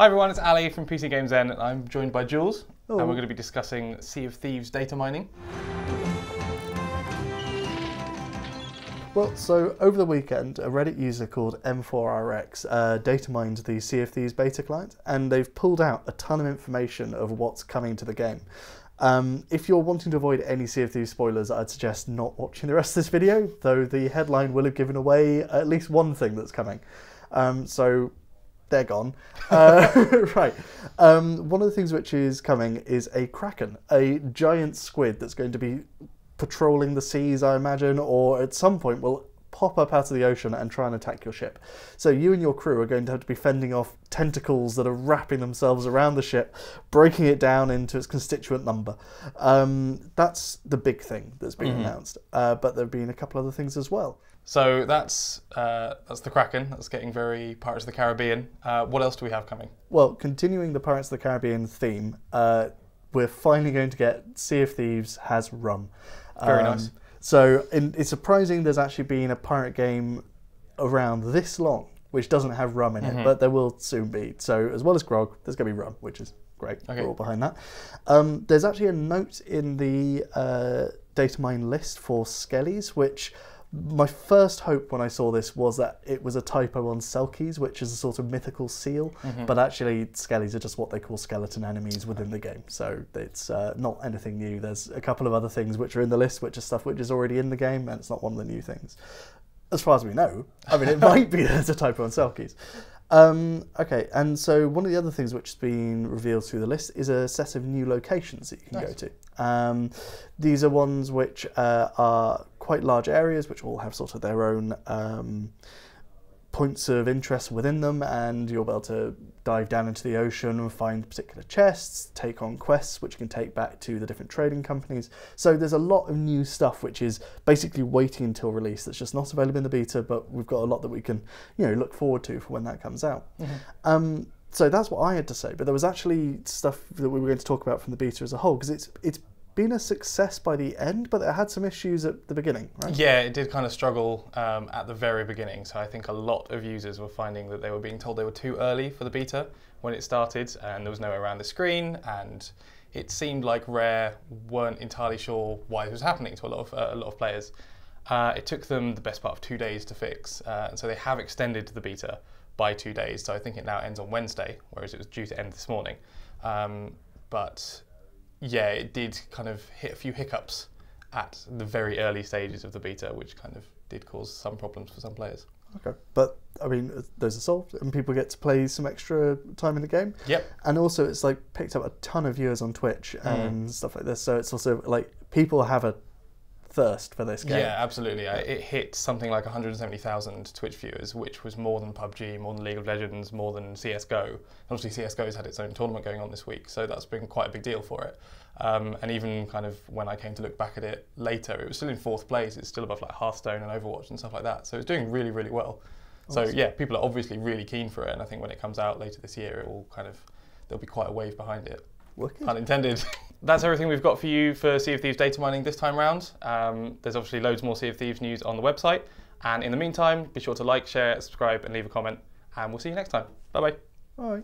Hi everyone, it's Ali from PCGamesN and I'm joined by Jules. Oh. And we're going to be discussing Sea of Thieves data mining. Well, so over the weekend, a Reddit user called M4RX data mined the Sea of Thieves beta client, and they've pulled out a ton of information of what's coming to the game. If you're wanting to avoid any Sea of Thieves spoilers, I'd suggest not watching the rest of this video, though the headline will have given away at least one thing that's coming. So they're gone. Right. One of the things which is coming is a Kraken, a giant squid that's going to be patrolling the seas, I imagine, or at some point will pop up out of the ocean and try and attack your ship. So you and your crew are going to have to be fending off tentacles that are wrapping themselves around the ship, breaking it down into its constituent number. That's the big thing that's been announced, but there have been a couple other things as well. So that's the Kraken. That's getting very Pirates of the Caribbean. What else do we have coming? Well, continuing the Pirates of the Caribbean theme, we're finally going to get Sea of Thieves has rum. Very nice. So it's surprising there's actually been a pirate game around this long which doesn't have rum in it, but there will soon be. So as well as grog, there's going to be rum, which is great. Okay. We're all behind that. There's actually a note in the datamine list for skellies, which my first hope when I saw this was that it was a typo on selkies, which is a sort of mythical seal, but actually skellies are just what they call skeleton enemies within the game, so it's not anything new. There's a couple of other things which are in the list, which is stuff which is already in the game, and it's not one of the new things. As far as we know. I mean, it might be there's a typo on selkies. Okay, and so one of the other things which has been revealed through the list is a set of new locations that you can go to. These are ones which are quite large areas which all have sort of their own points of interest within them, and you'll be able to dive down into the ocean and find particular chests, take on quests which you can take back to the different trading companies. So there's a lot of new stuff which is basically waiting until release that's just not available in the beta, but we've got a lot that we can, you know, look forward to for when that comes out. So that's what I had to say, but there was actually stuff that we were going to talk about from the beta as a whole, because it's been a success by the end, but it had some issues at the beginning, right? Yeah, it did kind of struggle at the very beginning. So I think a lot of users were finding that they were being told they were too early for the beta when it started, and there was no way around the screen, and it seemed like Rare weren't entirely sure why this was happening to a lot of players. It took them the best part of 2 days to fix, and so they have extended the beta by 2 days. So I think it now ends on Wednesday, whereas it was due to end this morning. But yeah, it did kind of hit a few hiccups at the very early stages of the beta, which kind of did cause some problems for some players. Okay, but I mean, those are solved, and people get to play some extra time in the game. Yep. And also, it's like picked up a ton of viewers on Twitch and stuff like this. So it's also like people have a thirst for this game. Yeah, absolutely. It hit something like 170,000 Twitch viewers, which was more than PUBG, more than League of Legends, more than CSGO. Obviously, CSGO's had its own tournament going on this week, so that's been quite a big deal for it. And even kind of when I came to look back at it later, it was still in 4th place. It's still above like Hearthstone and Overwatch and stuff like that. So it's doing really, really well. Awesome. So yeah, people are obviously really keen for it, and I think when it comes out later this year, it will kind of, there'll be quite a wave behind it. Wicked. Pun intended. That's everything we've got for you for Sea of Thieves data mining this time round. There's obviously loads more Sea of Thieves news on the website. And in the meantime, be sure to like, share, subscribe, and leave a comment. And we'll see you next time. Bye-bye. Bye.